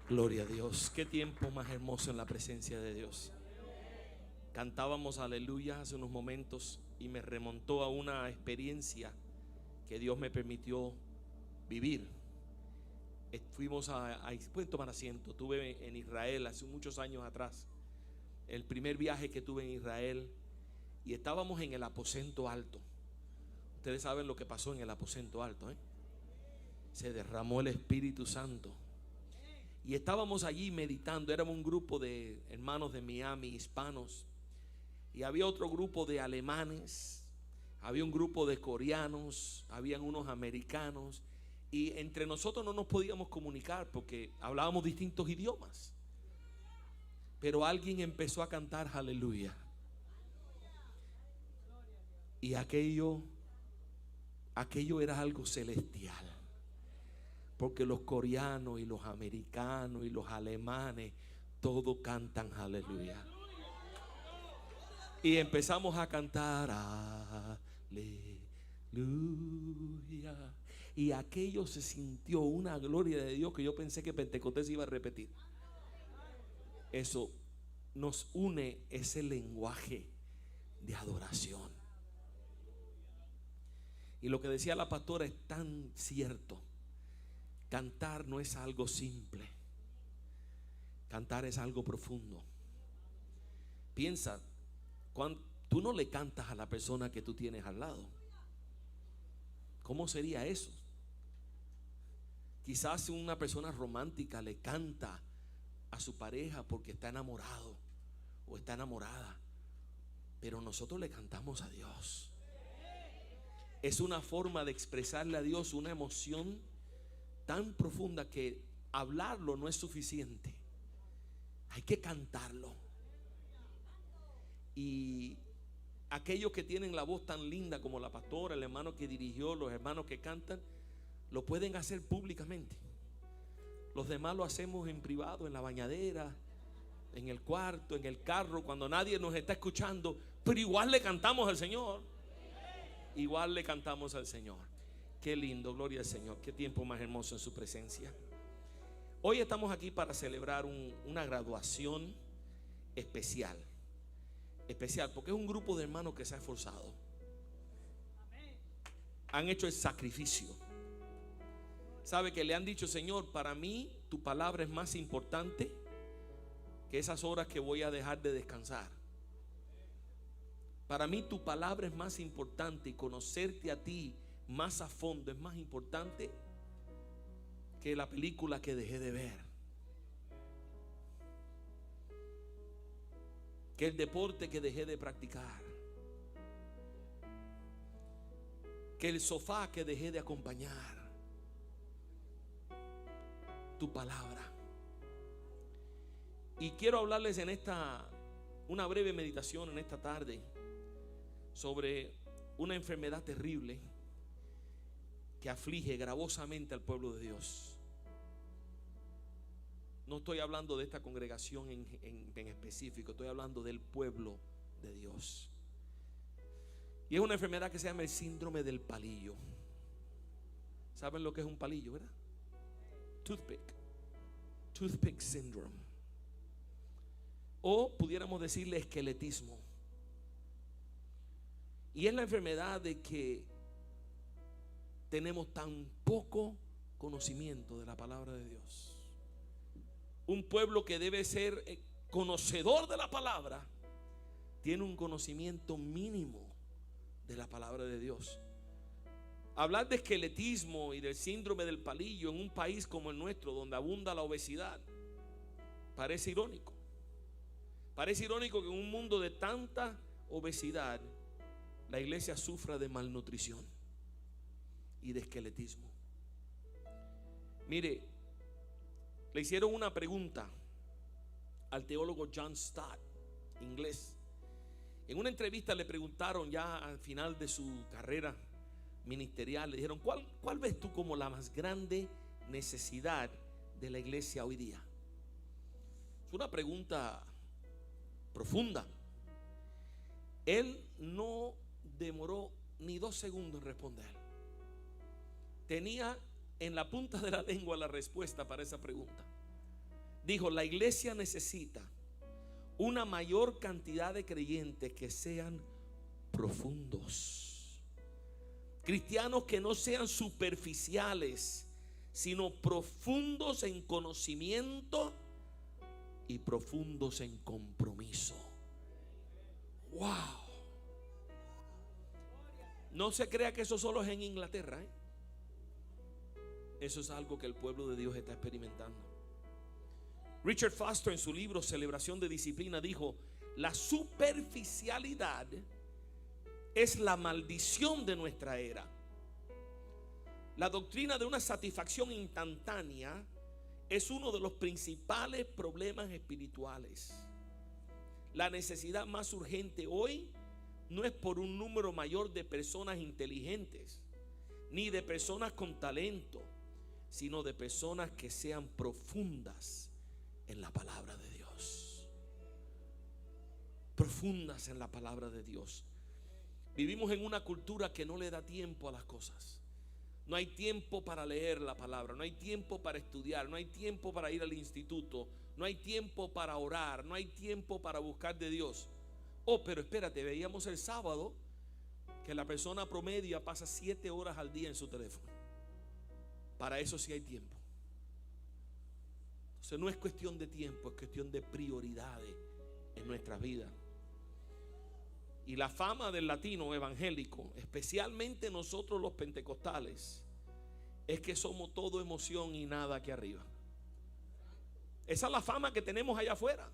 Gloria a Dios. Qué tiempo más hermoso en la presencia de Dios. Cantábamos aleluya hace unos momentos y me remontó a una experiencia que Dios me permitió vivir. Fuimos pueden tomar asiento. Tuve en Israel hace muchos años atrás, el primer viaje que tuve en Israel, y estábamos en el aposento alto. Ustedes saben lo que pasó en el aposento alto, ¿eh? Se derramó el Espíritu Santo. Y estábamos allí meditando. Éramos un grupo de hermanos de Miami, hispanos, y había otro grupo de alemanes, había un grupo de coreanos, habían unos americanos, y entre nosotros no nos podíamos comunicar porque hablábamos distintos idiomas. Pero alguien empezó a cantar aleluya, y aquello era algo celestial, porque los coreanos y los americanos y los alemanes todos cantan aleluya. Y empezamos a cantar aleluya, y aquello se sintió una gloria de Dios que yo pensé que Pentecostés iba a repetir. Eso nos une, ese lenguaje de adoración. Y lo que decía la pastora es tan cierto. Cantar no es algo simple. Cantar es algo profundo. Piensa, cuando tú no le cantas a la persona que tú tienes al lado, ¿cómo sería eso? Quizás una persona romántica le canta a su pareja porque está enamorado o está enamorada, pero nosotros le cantamos a Dios. Es una forma de expresarle a Dios una emoción tan profunda que hablarlo no es suficiente. Hay que cantarlo. Y aquellos que tienen la voz tan linda como la pastora, el hermano que dirigió, los hermanos que cantan, lo pueden hacer públicamente. Los demás lo hacemos en privado, en la bañadera, en el cuarto, en el carro, cuando nadie nos está escuchando, pero igual le cantamos al Señor. Igual le cantamos al Señor. Qué lindo, gloria al Señor. Qué tiempo más hermoso en su presencia. Hoy estamos aquí para celebrar una graduación especial. Especial porque es un grupo de hermanos que se ha esforzado. Han hecho el sacrificio. Sabe que le han dicho: Señor, para mí tu palabra es más importante que esas horas que voy a dejar de descansar. Para mí tu palabra es más importante, y conocerte a ti más a fondo es más importante que la película que dejé de ver, que el deporte que dejé de practicar, que el sofá que dejé de acompañar. Tu palabra. Y quiero hablarles en una breve meditación en esta tarde sobre una enfermedad terrible que aflige gravosamente al pueblo de Dios. No estoy hablando de esta congregación en específico, estoy hablando del pueblo de Dios. Y es una enfermedad que se llama el síndrome del palillo. ¿Saben lo que es un palillo, verdad? Toothpick syndrome, o pudiéramos decirle esqueletismo. Y es la enfermedad de que tenemos tan poco conocimiento de la palabra de Dios. Un pueblo que debe ser conocedor de la palabra tiene un conocimiento mínimo de la palabra de Dios. Hablar de esqueletismo y del síndrome del palillo en un país como el nuestro, donde abunda la obesidad, parece irónico. Parece irónico que en un mundo de tanta obesidad la iglesia sufra de malnutrición y de esqueletismo. Mire, le hicieron una pregunta al teólogo John Stott, inglés. En una entrevista le preguntaron, ya al final de su carrera ministerial, le dijeron: ¿Cuál ves tú como la más grande necesidad de la iglesia hoy día? Es una pregunta profunda. Él no demoró ni 2 segundos en responder. Tenía en la punta de la lengua la respuesta para esa pregunta. Dijo: la iglesia necesita una mayor cantidad de creyentes que sean profundos. Cristianos que no sean superficiales, sino profundos en conocimiento y profundos en compromiso. Wow. No se crea que eso solo es en Inglaterra, ¿eh? Eso es algo que el pueblo de Dios está experimentando. Richard Foster, en su libro Celebración de Disciplina, dijo: la superficialidad es la maldición de nuestra era. La doctrina de una satisfacción instantánea es uno de los principales problemas espirituales. La necesidad más urgente hoy no es por un número mayor de personas inteligentes, ni de personas con talento, sino de personas que sean profundas en la palabra de Dios. Profundas en la palabra de Dios. Vivimos en una cultura que no le da tiempo a las cosas. No hay tiempo para leer la palabra, no hay tiempo para estudiar, no hay tiempo para ir al instituto, no hay tiempo para orar, no hay tiempo para buscar de Dios. Oh, pero espérate, veíamos el sábado que la persona promedio pasa 7 horas al día en su teléfono. Para eso sí hay tiempo. Entonces no es cuestión de tiempo, es cuestión de prioridades en nuestras vidas. Y la fama del latino evangélico, especialmente nosotros los pentecostales, es que somos todo emoción y nada aquí arriba. Esa es la fama que tenemos allá afuera.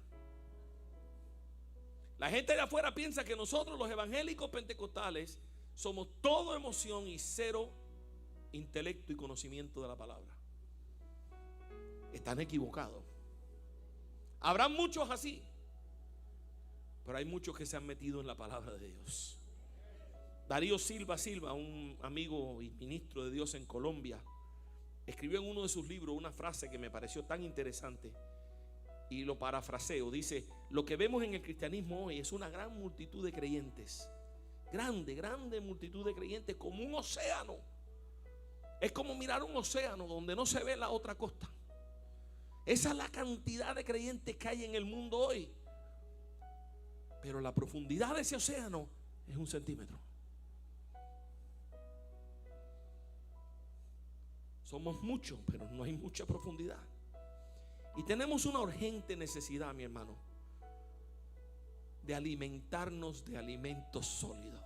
La gente allá afuera piensa que nosotros los evangélicos pentecostales somos todo emoción y cero intelecto y conocimiento de la palabra. Están equivocados. Habrán muchos así, pero hay muchos que se han metido en la palabra de Dios. Darío Silva, un amigo y ministro de Dios en Colombia, escribió en uno de sus libros una frase que me pareció tan interesante y lo parafraseo. Dice: lo que vemos en el cristianismo hoy es una gran multitud de creyentes, grande multitud de creyentes, como un océano. Es como mirar un océano donde no se ve la otra costa. Esa es la cantidad de creyentes que hay en el mundo hoy. Pero la profundidad de ese océano es 1 centímetro. Somos muchos, pero no hay mucha profundidad. Y tenemos una urgente necesidad, mi hermano, de alimentarnos de alimentos sólidos,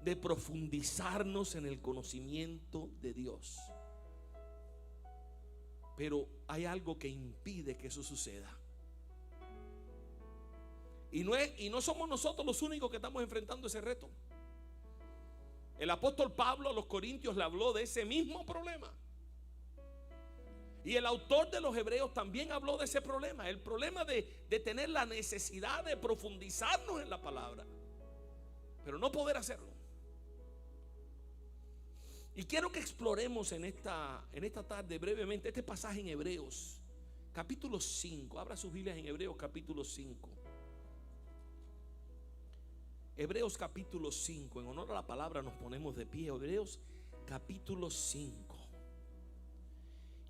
de profundizarnos en el conocimiento de Dios. Pero hay algo que impide que eso suceda. Y no somos nosotros los únicos que estamos enfrentando ese reto. El apóstol Pablo a los Corintios le habló de ese mismo problema. Y el autor de los Hebreos también habló de ese problema. El problema de tener la necesidad de profundizarnos en la palabra, pero no poder hacerlo. Y quiero que exploremos en esta tarde brevemente este pasaje en Hebreos capítulo 5. Abra sus Biblias en Hebreos capítulo 5. Hebreos capítulo 5. En honor a la palabra nos ponemos de pie. Hebreos capítulo 5.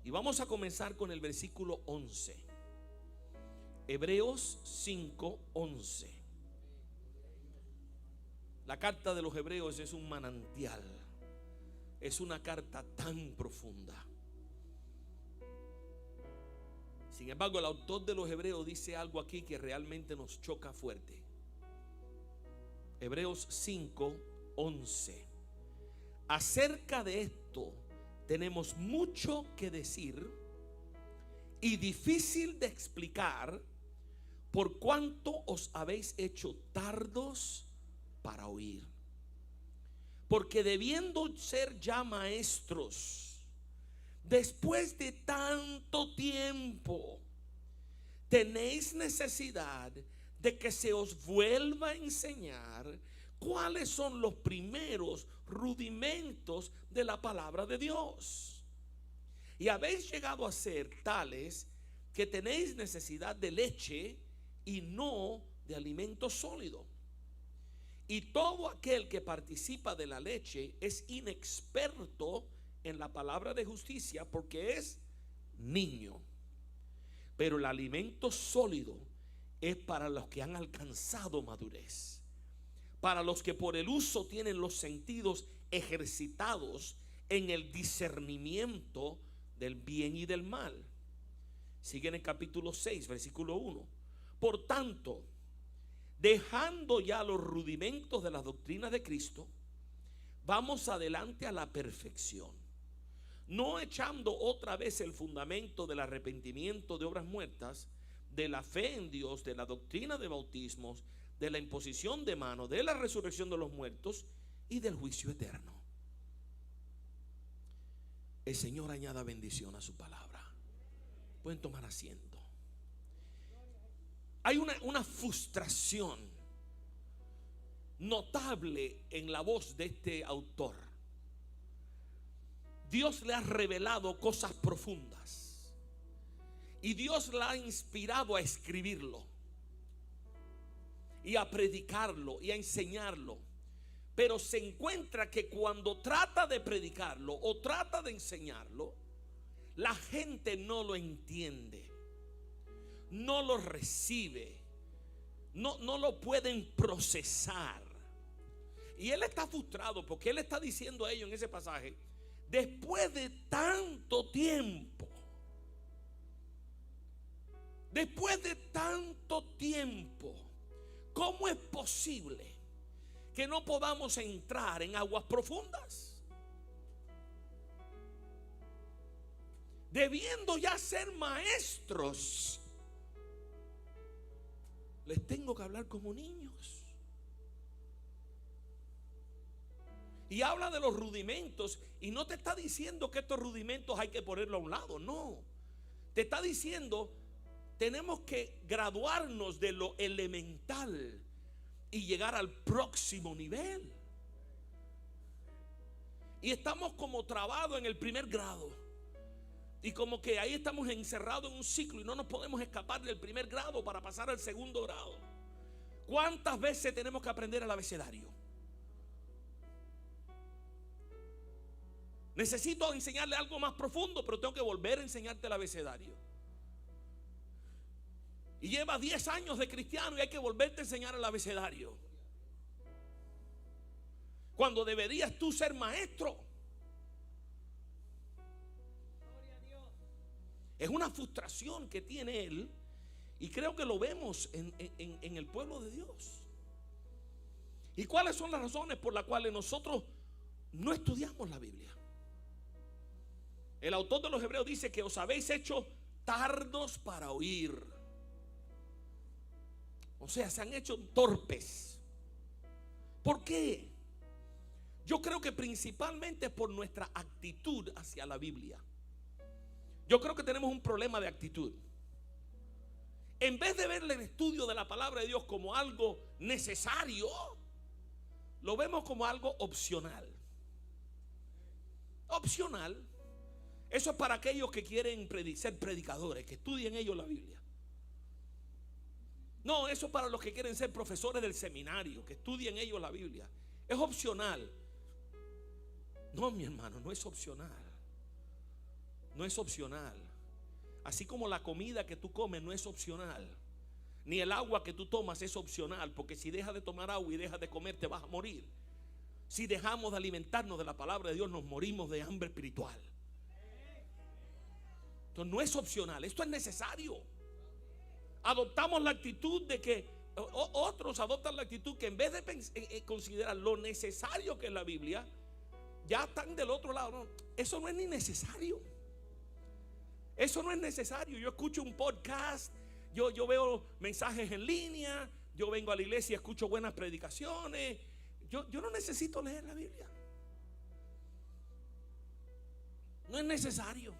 Y vamos a comenzar con el versículo 11. Hebreos 5, 11. La carta de los Hebreos es un manantial. Es una carta tan profunda. Sin embargo, el autor de los Hebreos dice algo aquí que realmente nos choca fuerte. Hebreos 5, 11. Acerca de esto tenemos mucho que decir y difícil de explicar, por cuanto os habéis hecho tardos para oír. Porque debiendo ser ya maestros, después de tanto tiempo, tenéis necesidad de que se os vuelva a enseñar cuáles son los primeros rudimentos de la palabra de Dios. Y habéis llegado a ser tales que tenéis necesidad de leche y no de alimento sólido. Y todo aquel que participa de la leche es inexperto en la palabra de justicia, porque es niño. Pero el alimento sólido es para los que han alcanzado madurez, para los que por el uso tienen los sentidos ejercitados en el discernimiento del bien y del mal. Sigue en el capítulo 6, versículo 1. Por tanto, dejando ya los rudimentos de las doctrinas de Cristo, vamos adelante a la perfección, no echando otra vez el fundamento del arrepentimiento de obras muertas, de la fe en Dios, de la doctrina de bautismos, de la imposición de manos, de la resurrección de los muertos y del juicio eterno. El Señor añada bendición a su palabra. Pueden tomar asiento. Hay una frustración notable en la voz de este autor. Dios le ha revelado cosas profundas y Dios la ha inspirado a escribirlo y a predicarlo y a enseñarlo. Pero se encuentra que cuando trata de predicarlo o trata de enseñarlo, la gente no lo entiende, no lo recibe, no lo pueden procesar. Y él está frustrado porque él está diciendo a ellos en ese pasaje: después de tanto tiempo, ¿cómo es posible que no podamos entrar en aguas profundas? Debiendo ya ser maestros, les tengo que hablar como niños. Y habla de los rudimentos, y no te está diciendo que estos rudimentos hay que ponerlos a un lado, no. Te está diciendo: tenemos que graduarnos de lo elemental y llegar al próximo nivel. Y estamos como trabados en el primer grado, y como que ahí estamos encerrados en un ciclo y no nos podemos escapar del primer grado para pasar al segundo grado. ¿Cuántas veces tenemos que aprender el abecedario? Necesito enseñarle algo más profundo, pero tengo que volver a enseñarte el abecedario. Y llevas 10 años de cristiano y hay que volverte a enseñar el abecedario, cuando deberías tú ser maestro. Es una frustración que tiene él, y creo que lo vemos en el pueblo de Dios. ¿Y cuáles son las razones por las cuales nosotros no estudiamos la Biblia? El autor de los Hebreos dice que os habéis hecho tardos para oír. O sea, se han hecho torpes. ¿Por qué? Yo creo que principalmente por nuestra actitud hacia la Biblia. Yo creo que tenemos un problema de actitud. En vez de ver el estudio de la palabra de Dios como algo necesario, lo vemos como algo opcional. Opcional. Eso es para aquellos que quieren ser predicadores, que estudien ellos la Biblia. No, eso es para los que quieren ser profesores del seminario, que estudien ellos la Biblia. Es opcional. No, mi hermano, no es opcional. No es opcional. Así como la comida que tú comes no es opcional, ni el agua que tú tomas es opcional, porque si dejas de tomar agua y dejas de comer te vas a morir. Si dejamos de alimentarnos de la palabra de Dios, nos morimos de hambre espiritual. Entonces no es opcional, esto es necesario. Adoptamos la actitud de que otros adoptan la actitud que en vez de considerar lo necesario que es la Biblia, ya están del otro lado. No, eso no es ni necesario. Eso no es necesario. Yo escucho un podcast, yo veo mensajes en línea, yo vengo a la iglesia y escucho buenas predicaciones. Yo no necesito leer la Biblia. No es necesario.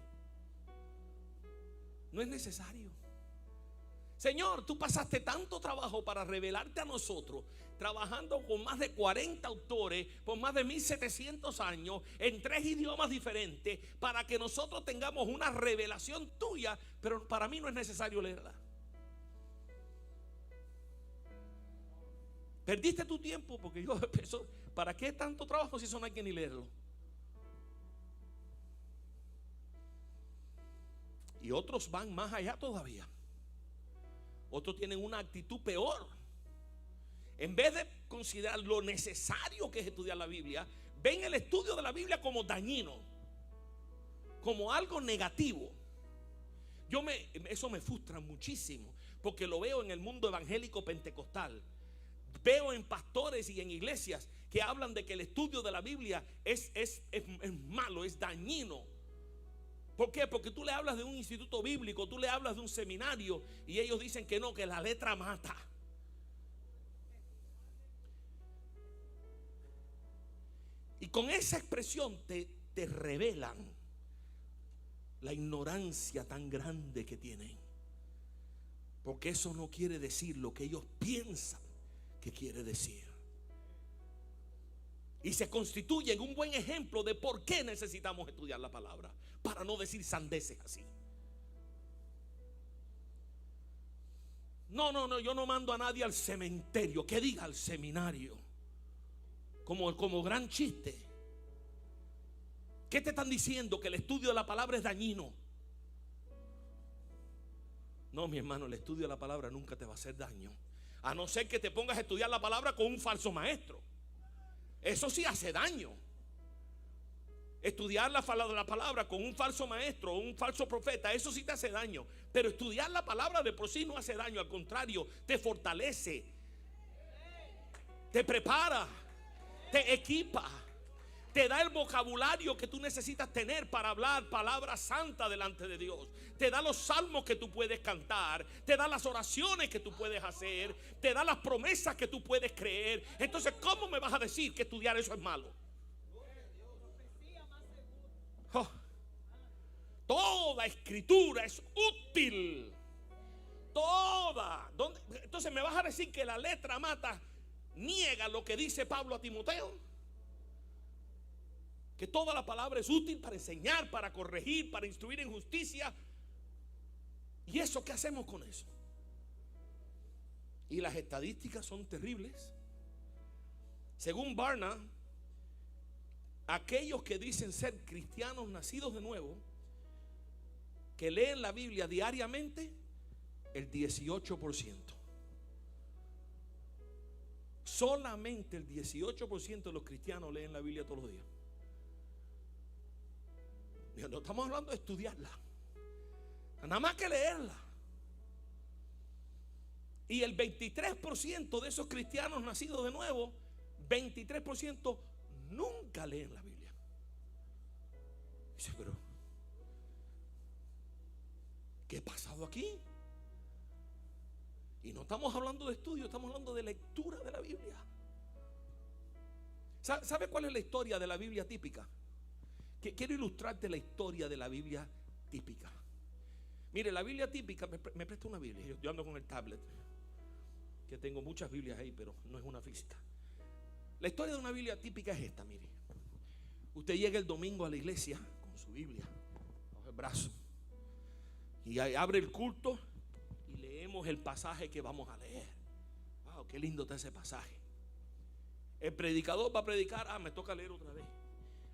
No es necesario. Señor, tú pasaste tanto trabajo para revelarte a nosotros, trabajando con más de 40 autores por más de 1700 años en 3 idiomas diferentes, para que nosotros tengamos una revelación tuya. Pero para mí no es necesario leerla. Perdiste tu tiempo, porque yo pienso, ¿para qué tanto trabajo si eso no hay que ni leerlo? Y otros van más allá todavía. Otros tienen una actitud peor. En vez de considerar lo necesario que es estudiar la Biblia, ven el estudio de la Biblia como dañino, como algo negativo. Eso me frustra muchísimo, porque lo veo en el mundo evangélico pentecostal. Veo en pastores y en iglesias que hablan de que el estudio de la Biblia es malo, es dañino. ¿Por qué? Porque tú le hablas de un instituto bíblico, tú le hablas de un seminario y ellos dicen que no, que la letra mata. Y con esa expresión te revelan la ignorancia tan grande que tienen. Porque eso no quiere decir lo que ellos piensan que quiere decir. Y se constituye en un buen ejemplo de por qué necesitamos estudiar la palabra, para no decir sandeces así. No, yo no mando a nadie al cementerio, que diga al seminario, como gran chiste. ¿Qué te están diciendo? Que el estudio de la palabra es dañino. No, mi hermano, el estudio de la palabra nunca te va a hacer daño, a no ser que te pongas a estudiar la palabra con un falso maestro. Eso sí hace daño. Estudiar la palabra con un falso maestro o un falso profeta, eso sí te hace daño. Pero estudiar la palabra de por sí no hace daño. Al contrario, te fortalece, te prepara, te equipa, te da el vocabulario que tú necesitas tener para hablar palabra santa delante de Dios. Te da los salmos que tú puedes cantar, te da las oraciones que tú puedes hacer, te da las promesas que tú puedes creer. Entonces, ¿cómo me vas a decir que estudiar eso es malo? Oh, toda escritura es útil. Toda. Entonces, ¿me vas a decir que la letra mata? Niega lo que dice Pablo a Timoteo, que toda la palabra es útil para enseñar, para corregir, para instruir en justicia. ¿Y eso qué hacemos con eso? Y las estadísticas son terribles. Según Barna, aquellos que dicen ser cristianos nacidos de nuevo, que leen la Biblia diariamente, el 18%. Solamente el 18% de los cristianos leen la Biblia todos los días. No estamos hablando de estudiarla, nada más que leerla. Y el 23% de esos cristianos nacidos de nuevo, 23% nunca leen la Biblia. Dice, pero ¿qué ha pasado aquí? Y no estamos hablando de estudio, estamos hablando de lectura de la Biblia. ¿Sabe cuál es la historia de la Biblia típica? Quiero ilustrarte la historia de la Biblia típica. Mire, la Biblia típica, me presta una Biblia. Yo ando con el tablet, que tengo muchas Biblias ahí, pero no es una física. La historia de una Biblia típica es esta, mire. Usted llega el domingo a la iglesia con su Biblia bajo el brazo y abre el culto y leemos el pasaje que vamos a leer. Wow, qué lindo está ese pasaje. El predicador va a predicar, me toca leer otra vez.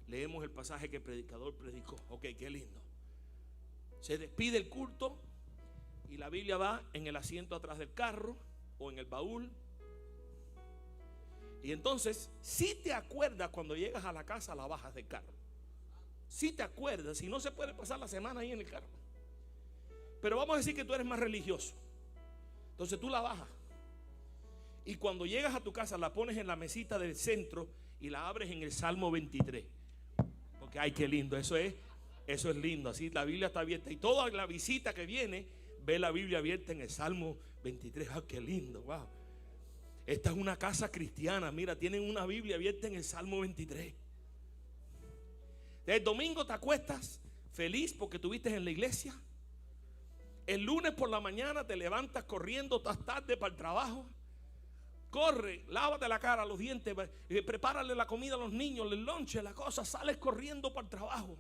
Leemos el pasaje que el predicador predicó. Ok, qué lindo. Se despide el culto y la Biblia va en el asiento atrás del carro o en el baúl. Y entonces, si te acuerdas, cuando llegas a la casa, la bajas del carro. Si te acuerdas, si no, se puede pasar la semana ahí en el carro. Pero vamos a decir que tú eres más religioso. Entonces tú la bajas. Y cuando llegas a tu casa, la pones en la mesita del centro y la abres en el Salmo 23. Porque ay, qué lindo, eso es lindo. Así la Biblia está abierta. Y toda la visita que viene ve la Biblia abierta en el Salmo 23. Ay, qué lindo, wow. Esta es una casa cristiana. Mira, tienen una Biblia abierta en el Salmo 23. El domingo te acuestas feliz porque estuviste en la iglesia. El lunes por la mañana te levantas corriendo, estás tarde para el trabajo. Corre, lávate la cara, los dientes, prepárale la comida a los niños, el lonche, la cosa, sales corriendo para el trabajo.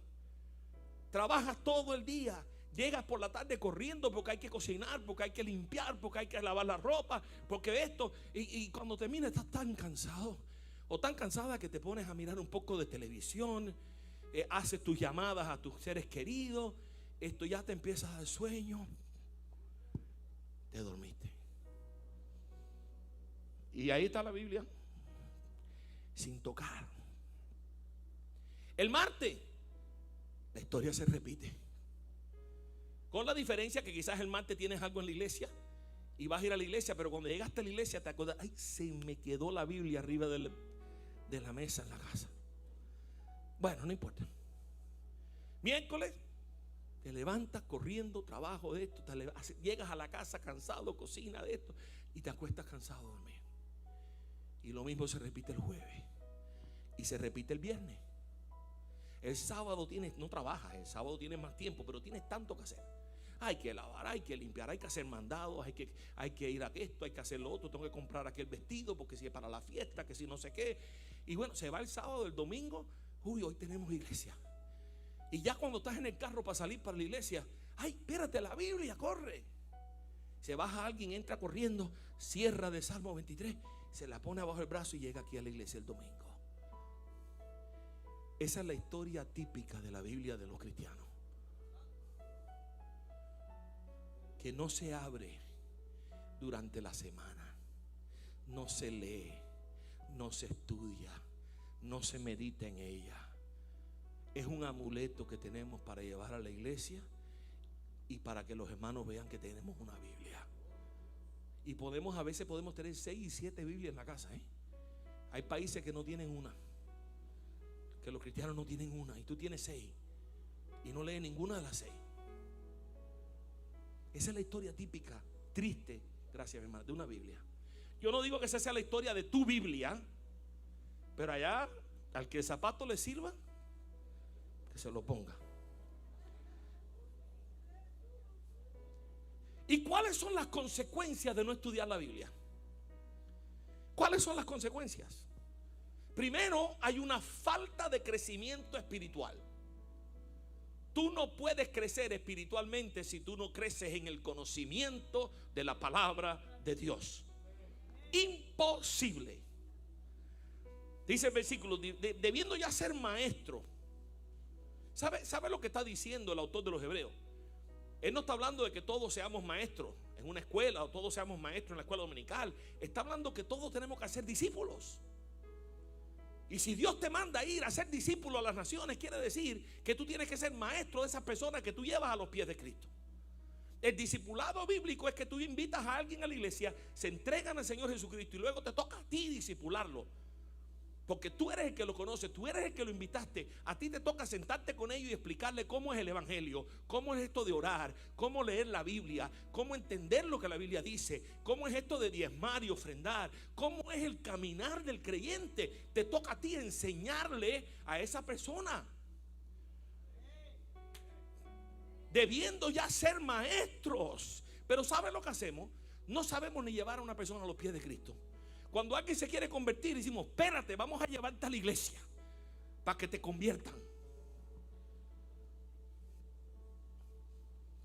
Trabajas todo el día. Llegas por la tarde corriendo porque hay que cocinar, porque hay que limpiar, porque hay que lavar la ropa, porque esto. Y cuando terminas estás tan cansado o tan cansada que te pones a mirar un poco de televisión, haces tus llamadas a tus seres queridos esto ya te empieza a dar sueño, te dormiste. Y ahí está la Biblia, sin tocar. El martes, la historia se repite, con la diferencia que quizás el martes tienes algo en la iglesia y vas a ir a la iglesia, pero cuando llegaste a la iglesia te acuerdas, ay, se me quedó la Biblia arriba de la mesa en la casa. Bueno, no importa. Miércoles te levantas corriendo, trabajo de esto, llegas a la casa cansado, cocina de esto y te acuestas cansado a dormir. Y lo mismo se repite el jueves y se repite el viernes. El sábado no trabajas, el sábado tienes más tiempo, pero tienes tanto que hacer. Hay que lavar, hay que limpiar, hay que hacer mandados, hay que ir a esto, hay que hacer lo otro, tengo que comprar aquel vestido porque si es para la fiesta, que si no sé qué. Y bueno, se va el sábado, el domingo, hoy tenemos iglesia. Y ya cuando estás en el carro para salir para la iglesia, ay, espérate, la Biblia, corre. Se baja alguien, entra corriendo, cierra de Salmo 23, se la pone abajo el brazo y llega aquí a la iglesia el domingo. Esa es la historia típica de la Biblia de los cristianos, que no se abre durante la semana, no se lee, no se estudia, no se medita en ella. Es un amuleto que tenemos para llevar a la iglesia y para que los hermanos vean que tenemos una Biblia. Y a veces podemos tener 6 y 7 Biblias en la casa, Hay países que no tienen una, que los cristianos no tienen una, y tú tienes 6 y no lees ninguna de las 6. Esa es la historia típica, triste, gracias mi hermano, de una Biblia. Yo no digo que esa sea la historia de tu Biblia, pero allá al que el zapato le sirva, que se lo ponga. ¿Y cuáles son las consecuencias de no estudiar la Biblia? ¿Cuáles son las consecuencias? Primero, hay una falta de crecimiento espiritual. Tú no puedes crecer espiritualmente si tú no creces en el conocimiento de la palabra de Dios. Imposible. Dice el versículo, debiendo ya ser maestro. ¿Sabe lo que está diciendo el autor de los Hebreos? Él no está hablando de que todos seamos maestros en una escuela o todos seamos maestros en la escuela dominical. Está hablando que todos tenemos que ser discípulos. Y si Dios te manda a ir a ser discípulo a las naciones, quiere decir que tú tienes que ser maestro de esas personas que tú llevas a los pies de Cristo. El discipulado bíblico es que tú invitas a alguien a la iglesia, se entregan al Señor Jesucristo y luego te toca a ti discipularlo. Porque tú eres el que lo conoce, tú eres el que lo invitaste. A ti te toca sentarte con ellos y explicarle cómo es el evangelio, cómo es esto de orar, cómo leer la Biblia, cómo entender lo que la Biblia dice, cómo es esto de diezmar y ofrendar, cómo es el caminar del creyente. Te toca a ti enseñarle a esa persona, debiendo ya ser maestros. Pero ¿saben lo que hacemos? No sabemos ni llevar a una persona a los pies de Cristo. Cuando alguien se quiere convertir, decimos, espérate, vamos a llevarte a la iglesia para que te conviertan.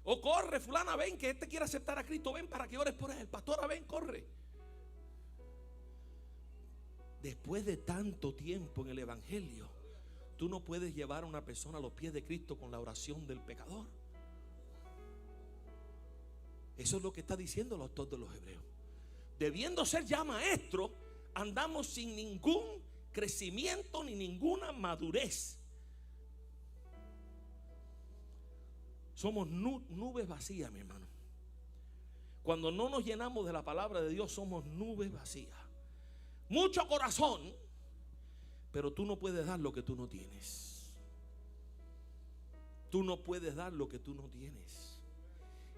O corre, fulana, ven, que este quiere aceptar a Cristo, ven para que ores por él. Pastora, ven, corre. Después de tanto tiempo en el evangelio, tú no puedes llevar a una persona a los pies de Cristo con la oración del pecador. Eso es lo que está diciendo el autor de los Hebreos. Debiendo ser ya maestro, andamos sin ningún crecimiento ni ninguna madurez. Somos nubes vacías, mi hermano. Cuando no nos llenamos de la palabra de Dios, somos nubes vacías. Mucho corazón, pero tú no puedes dar lo que tú no tienes. Tú no puedes dar lo que tú no tienes.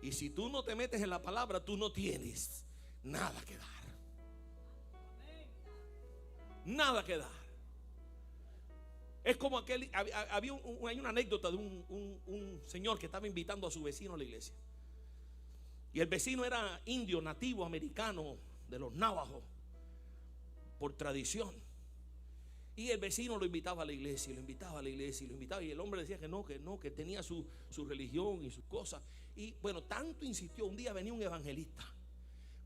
Y si tú no te metes en la palabra, tú no tienes nada que dar. Nada que dar. Es como hay una anécdota de un señor que estaba invitando a su vecino a la iglesia. Y el vecino era indio, nativo, americano, de los navajos, por tradición. Y el vecino lo invitaba a la iglesia, y lo invitaba a la iglesia, y lo invitaba. Y el hombre decía que no, que tenía su religión y sus cosas. Y bueno, tanto insistió. Un día venía un evangelista.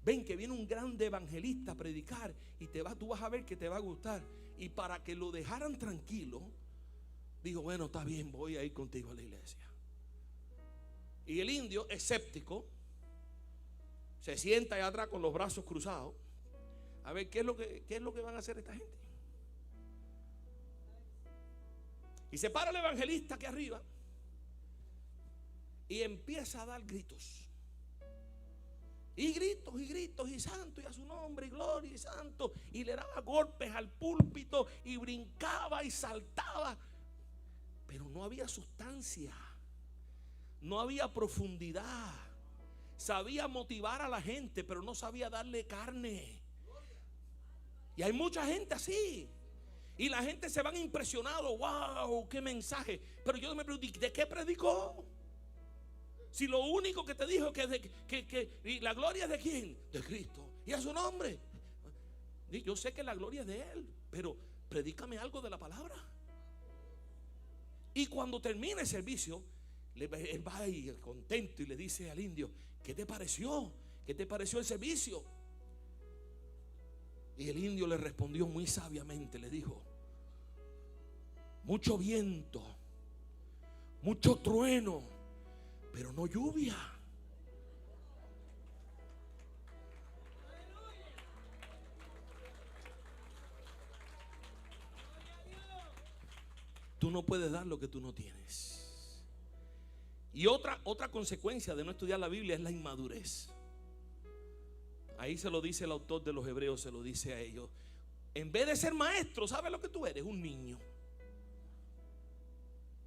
Ven que viene un grande evangelista a predicar y tú vas a ver que te va a gustar. Y para que lo dejaran tranquilo, dijo, bueno, está bien, voy a ir contigo a la iglesia. Y el indio, escéptico, se sienta allá atrás con los brazos cruzados. A ver, ¿qué es lo que van a hacer esta gente? Y se para el evangelista aquí arriba y empieza a dar gritos. Y gritos, y gritos, y santo, y a su nombre, y gloria, y santo. Y le daba golpes al púlpito, y brincaba, y saltaba. Pero no había sustancia, no había profundidad. Sabía motivar a la gente, pero no sabía darle carne. Y hay mucha gente así. Y la gente se van impresionados. ¡Wow! ¡Qué mensaje! Pero yo me pregunto, ¿de qué predicó? Si lo único que te dijo que la gloria es de quién, de Cristo, y a su nombre. Yo sé que la gloria es de Él, pero predícame algo de la palabra. Y cuando termina el servicio, él va ahí contento y le dice al indio, ¿qué te pareció? ¿Qué te pareció el servicio? Y el indio le respondió muy sabiamente, le dijo, mucho viento, mucho trueno, pero no lluvia. Tú no puedes dar lo que tú no tienes. Y otra consecuencia de no estudiar la Biblia es la inmadurez. Ahí se lo dice el autor de los Hebreos, se lo dice a ellos. En vez de ser maestro, ¿sabes lo que tú eres? Un niño.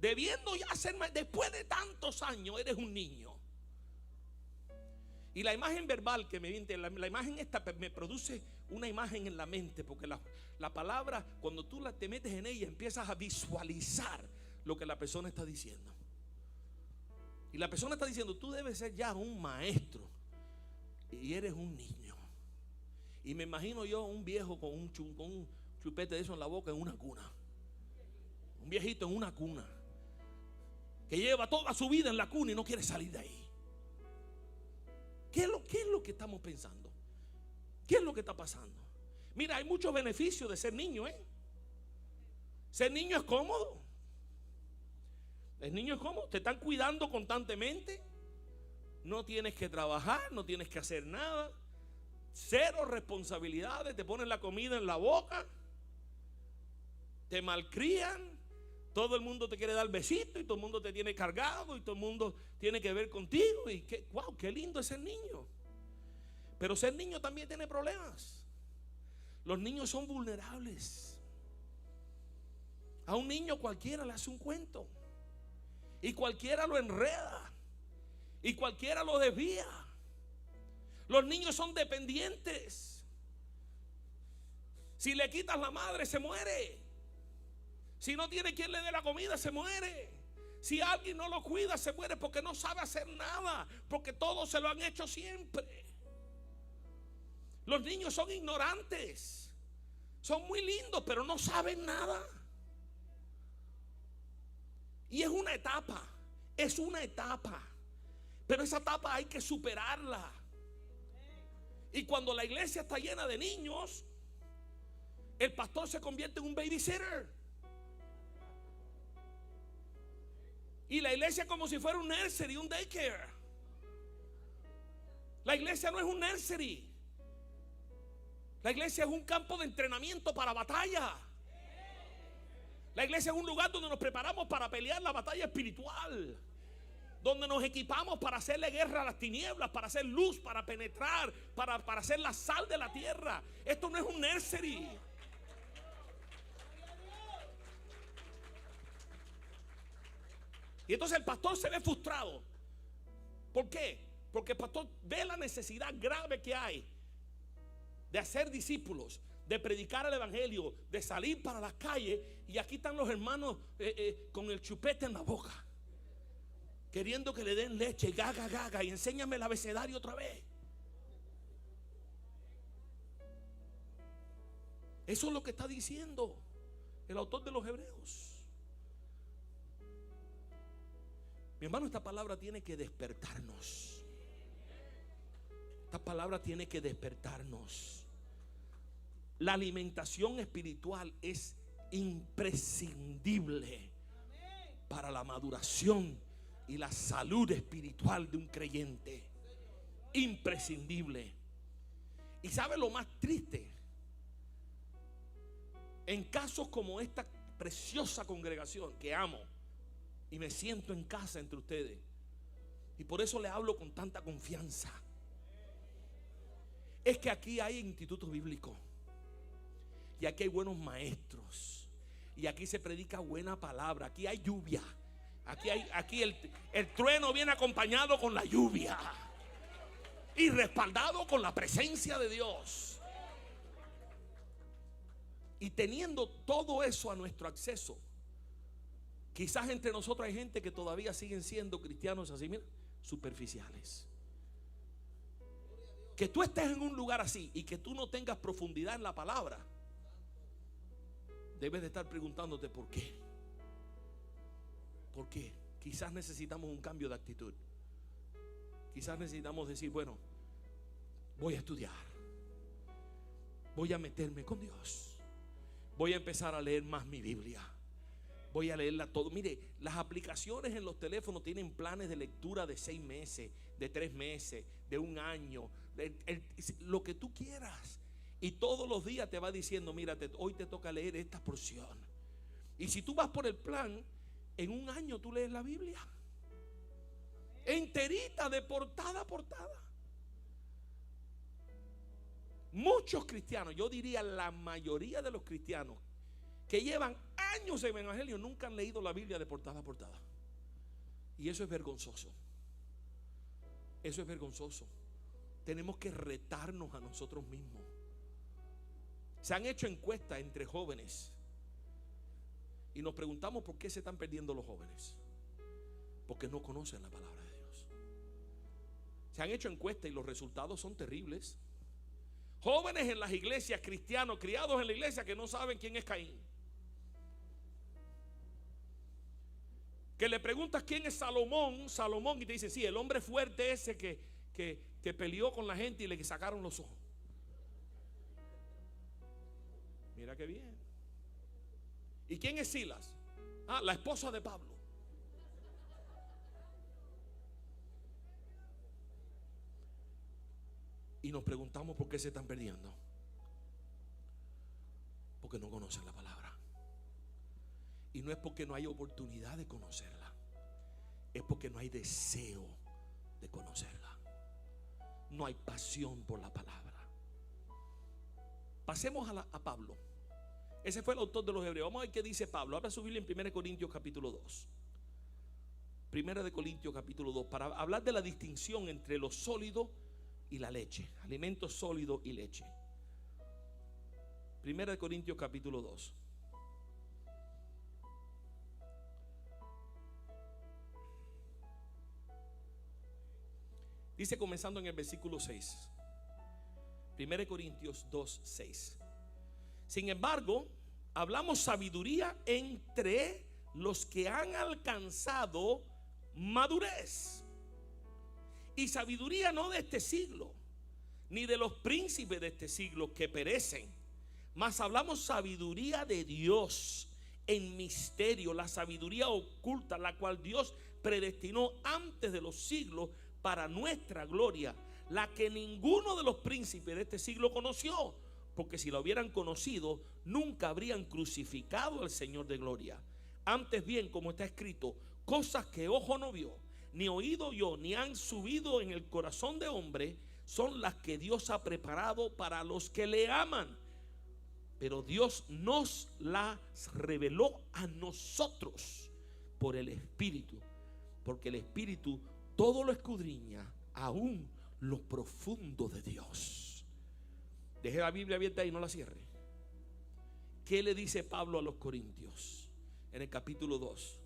Debiendo ya ser maestro, después de tantos años eres un niño. Y la imagen verbal que me viene, la imagen esta me produce una imagen en la mente, porque la palabra, cuando tú te metes en ella, empiezas a visualizar lo que la persona está diciendo. Y la persona está diciendo, tú debes ser ya un maestro y eres un niño. Y me imagino yo un viejo con un chupete de eso en la boca en una cuna. Un viejito en una cuna que lleva toda su vida en la cuna y no quiere salir de ahí. ¿Qué es lo que estamos pensando? ¿Qué es lo que está pasando? Mira, hay muchos beneficios de ser niño, Ser niño es cómodo. El niño es cómodo. Te están cuidando constantemente. No tienes que trabajar, no tienes que hacer nada. Cero responsabilidades. Te ponen la comida en la boca. Te malcrían. Todo el mundo te quiere dar besito y todo el mundo te tiene cargado y todo el mundo tiene que ver contigo. Y wow, qué lindo es ser niño. Pero ser niño también tiene problemas. Los niños son vulnerables. A un niño cualquiera le hace un cuento y cualquiera lo enreda y cualquiera lo desvía. Los niños son dependientes. Si le quitas la madre, se muere. Si no tiene quien le dé la comida, se muere. Si alguien no lo cuida, se muere porque no sabe hacer nada, porque todos se lo han hecho siempre. Los niños son ignorantes. Son muy lindos, pero no saben nada. Y es una etapa. Es una etapa. Pero esa etapa hay que superarla. Y cuando la iglesia está llena de niños, el pastor se convierte en un babysitter. Y la iglesia es como si fuera un nursery, un daycare. La iglesia no es un nursery. La iglesia es un campo de entrenamiento para batalla. La iglesia es un lugar donde nos preparamos para pelear la batalla espiritual. Donde nos equipamos para hacerle guerra a las tinieblas, para hacer luz, para penetrar, para hacer la sal de la tierra. Esto no es un nursery. Y entonces el pastor se ve frustrado. ¿Por qué? Porque el pastor ve la necesidad grave que hay de hacer discípulos, de predicar el evangelio, de salir para las calles. Y aquí están los hermanos con el chupete en la boca, queriendo que le den leche, gaga, gaga, y enséñame el abecedario otra vez. Eso es lo que está diciendo el autor de los Hebreos. Mi hermano, esta palabra tiene que despertarnos. Esta palabra tiene que despertarnos. La alimentación espiritual es imprescindible para la maduración y la salud espiritual de un creyente. Imprescindible. ¿Y sabe lo más triste? En casos como esta preciosa congregación que amo y me siento en casa entre ustedes, y por eso le hablo con tanta confianza, es que aquí hay institutos bíblicos, y aquí hay buenos maestros, y aquí se predica buena palabra, aquí hay lluvia, aquí el trueno viene acompañado con la lluvia y respaldado con la presencia de Dios. Y teniendo todo eso a nuestro acceso, quizás entre nosotros hay gente que todavía siguen siendo cristianos así, mira, superficiales. Que tú estés en un lugar así y que tú no tengas profundidad en la palabra, debes de estar preguntándote por qué. ¿Por qué? Quizás necesitamos un cambio de actitud. Quizás necesitamos decir, bueno, voy a estudiar, voy a meterme con Dios, voy a empezar a leer más mi Biblia, voy a leerla todo. Mire, las aplicaciones en los teléfonos tienen planes de lectura de 6 meses, de 3 meses, de 1 año, lo que tú quieras. Y todos los días te va diciendo, mírate, hoy te toca leer esta porción. Y si tú vas por el plan, en 1 año tú lees la Biblia enterita, de portada a portada. Muchos cristianos, yo diría la mayoría de los cristianos que llevan años en el evangelio, nunca han leído la Biblia de portada a portada. Y eso es vergonzoso. Eso es vergonzoso. Tenemos que retarnos a nosotros mismos. Se han hecho encuestas entre jóvenes y nos preguntamos por qué se están perdiendo los jóvenes. Porque no conocen la palabra de Dios. Se han hecho encuestas y los resultados son terribles. Jóvenes en las iglesias, cristianos criados en la iglesia, que no saben quién es Caín. Que le preguntas quién es Salomón, y te dice, sí, el hombre fuerte ese que peleó con la gente y le sacaron los ojos. Mira qué bien. ¿Y quién es Silas? Ah, la esposa de Pablo. Y nos preguntamos por qué se están perdiendo. Porque no conocen la palabra. Y no es porque no hay oportunidad de conocerla, es porque no hay deseo de conocerla. No hay pasión por la palabra. Pasemos a Pablo. Ese fue el autor de los Hebreos. Vamos a ver qué dice Pablo. Abra su Biblia en 1 Corintios capítulo 2. 1 de Corintios capítulo 2, para hablar de la distinción entre lo sólido y la leche, alimento sólido y leche. 1 de Corintios capítulo 2. Dice, comenzando en el versículo 6. 1 Corintios 2, 6. Sin embargo, hablamos sabiduría entre los que han alcanzado madurez. Y sabiduría no de este siglo, ni de los príncipes de este siglo que perecen, mas hablamos sabiduría de Dios en misterio, la sabiduría oculta, la cual Dios predestinó antes de los siglos para nuestra gloria, la que ninguno de los príncipes de este siglo conoció, porque si lo hubieran conocido, nunca habrían crucificado al Señor de gloria. Antes bien, como está escrito, cosas que ojo no vio, ni oído oyó, ni han subido en el corazón de hombre, son las que Dios ha preparado para los que le aman. Pero Dios nos las reveló a nosotros por el Espíritu, porque el Espíritu todo lo escudriña, aún lo profundo de Dios. Deje la Biblia abierta y no la cierre. ¿Qué le dice Pablo a los Corintios en el capítulo 2?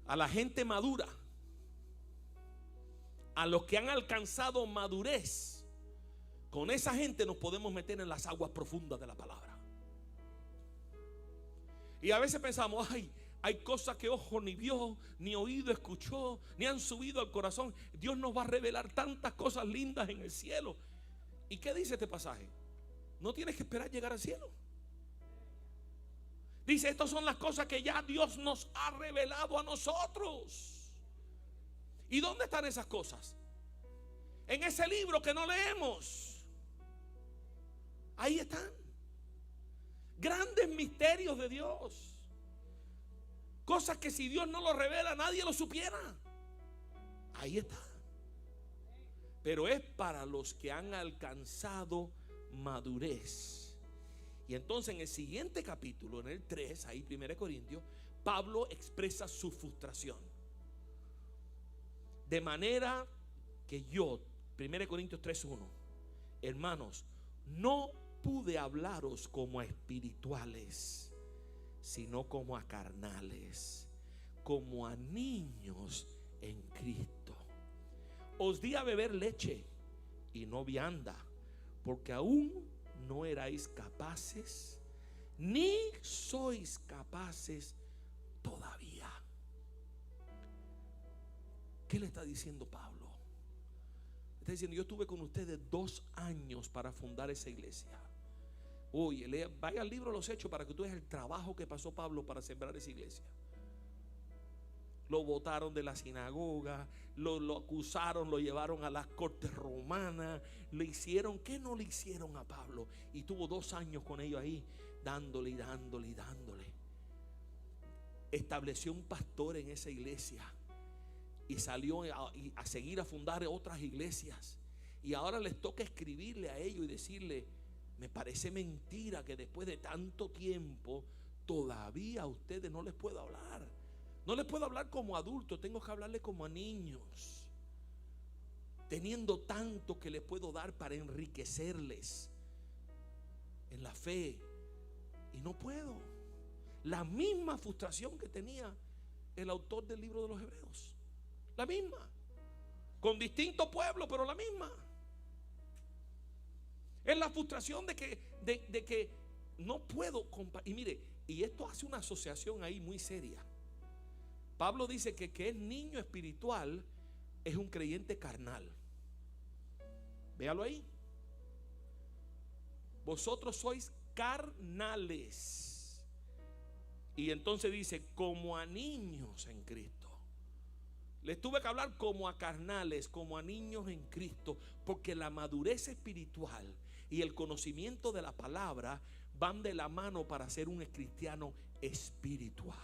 A la gente madura, a los que han alcanzado madurez, con esa gente nos podemos meter en las aguas profundas de la palabra. Y a veces pensamos, ay, hay cosas que ojo ni vio, ni oído escuchó, ni han subido al corazón. Dios nos va a revelar tantas cosas lindas en el cielo. ¿Y qué dice este pasaje? No tienes que esperar llegar al cielo. Dice, estas son las cosas que ya Dios nos ha revelado a nosotros. ¿Y dónde están esas cosas? En ese libro que no leemos. Ahí están. Grandes misterios de Dios. Cosas que si Dios no lo revela, nadie lo supiera. Ahí está. Pero es para los que han alcanzado madurez. Y entonces en el siguiente capítulo, en el 3, ahí 1 Corintios, Pablo expresa su frustración. De manera que yo, 1 Corintios 3:1, hermanos, no pude hablaros como a espirituales, sino como a carnales, como a niños en Cristo. Os di a beber leche y no vianda, porque aún no erais capaces, ni sois capaces todavía. ¿Qué le está diciendo Pablo? Está diciendo, yo estuve con ustedes 2 años para fundar esa iglesia. Oye, vaya al libro de los Hechos para que tú veas el trabajo que pasó Pablo para sembrar esa iglesia. Lo botaron de la sinagoga, lo acusaron, lo llevaron a las cortes romanas, le hicieron, ¿qué no le hicieron a Pablo? Y tuvo 2 años con ellos ahí, dándole y dándole y dándole. Estableció un pastor en esa iglesia y salió a seguir a fundar otras iglesias. Y ahora les toca escribirle a ellos y decirle, me parece mentira que después de tanto tiempo todavía a ustedes no les puedo hablar. No les puedo hablar como adultos, tengo que hablarles como a niños, teniendo tanto que les puedo dar para enriquecerles en la fe, y no puedo. La misma frustración que tenía el autor del libro de los Hebreos, la misma, con distinto pueblo, pero la misma. Es la frustración de que no puedo. Y mire, y esto hace una asociación ahí muy seria. Pablo dice que es niño espiritual es un creyente carnal. Véalo ahí. Vosotros sois carnales. Y entonces dice, como a niños en Cristo. Les tuve que hablar como a carnales, como a niños en Cristo, porque la madurez espiritual y el conocimiento de la palabra van de la mano para ser un cristiano espiritual,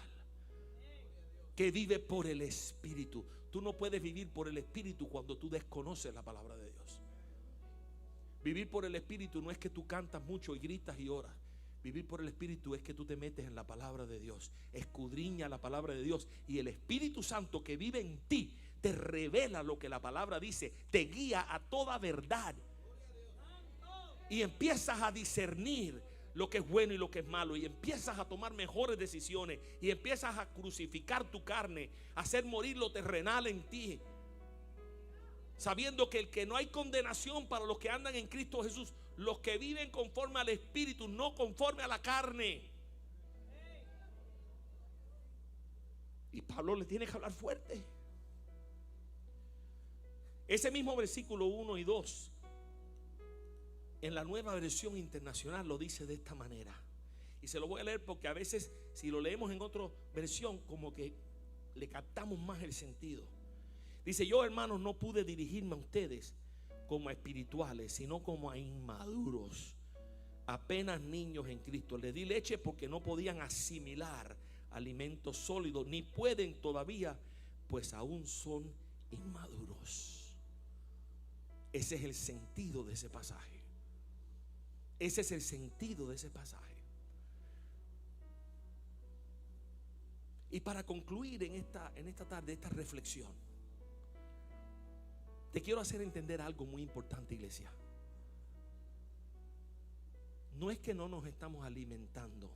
que vive por el Espíritu. Tú no puedes vivir por el Espíritu cuando tú desconoces la palabra de Dios. Vivir por el Espíritu no es que tú cantas mucho y gritas y oras. Vivir por el Espíritu es que tú te metes en la palabra de Dios, escudriña la palabra de Dios, y el Espíritu Santo que vive en ti te revela lo que la palabra dice, te guía a toda verdad, y empiezas a discernir lo que es bueno y lo que es malo, y empiezas a tomar mejores decisiones, y empiezas a crucificar tu carne, a hacer morir lo terrenal en ti, sabiendo que no hay condenación para los que andan en Cristo Jesús, los que viven conforme al Espíritu, no conforme a la carne. Y Pablo le tiene que hablar fuerte. Ese mismo versículo 1 y 2 en la Nueva Versión Internacional lo dice de esta manera, y se lo voy a leer porque a veces si lo leemos en otra versión como que le captamos más el sentido. Dice, yo, hermanos, no pude dirigirme a ustedes como a espirituales, sino como a inmaduros, apenas niños en Cristo. Les di leche porque no podían asimilar alimentos sólidos, ni pueden todavía, pues aún son inmaduros. Ese es el sentido de ese pasaje. Ese es el sentido de ese pasaje. Y para concluir en esta tarde, esta reflexión, te quiero hacer entender algo muy importante, iglesia. No es que no nos estamos alimentando,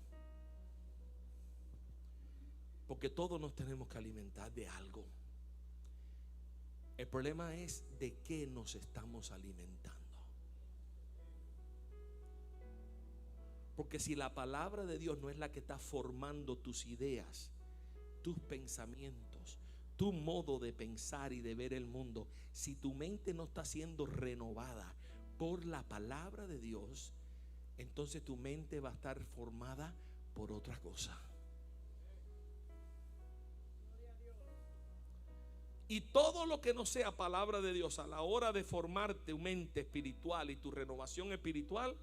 porque todos nos tenemos que alimentar de algo. El problema es de qué nos estamos alimentando. Porque si la palabra de Dios no es la que está formando tus ideas, tus pensamientos, tu modo de pensar y de ver el mundo, si tu mente no está siendo renovada por la palabra de Dios, entonces tu mente va a estar formada por otra cosa. Y todo lo que no sea palabra de Dios a la hora de formar tu mente espiritual y tu renovación espiritual